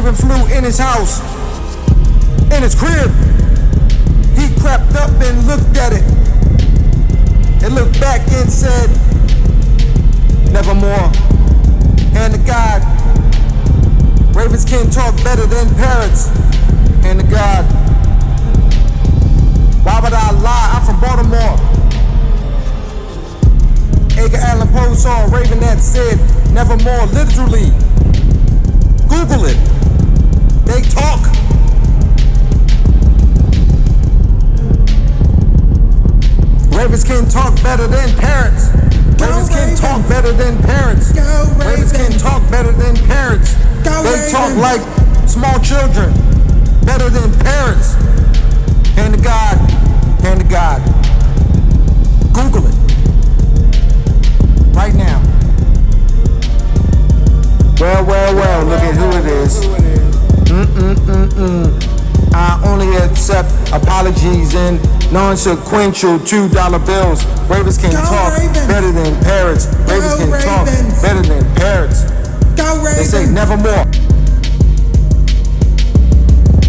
Raven flew in his house, in his crib. He crept up and looked at it, and looked back and said, nevermore. Hand to God. Ravens can't talk better than parrots. Hand to God. Why would I lie? I'm from Baltimore. Edgar Allan Poe saw a raven that said nevermore, literally. Google it. They talk. Ravens can talk better than parrots. Ravens can talk better than parrots. Ravens can talk better than parrots. They talk like small children, better than parrots. Hand to God, hand to God. Google it right now. Well, look at who it is. I only accept apologies and non-sequential $2 bills. Ravens can talk better than parrots. Ravens can talk better than parrots. They say nevermore.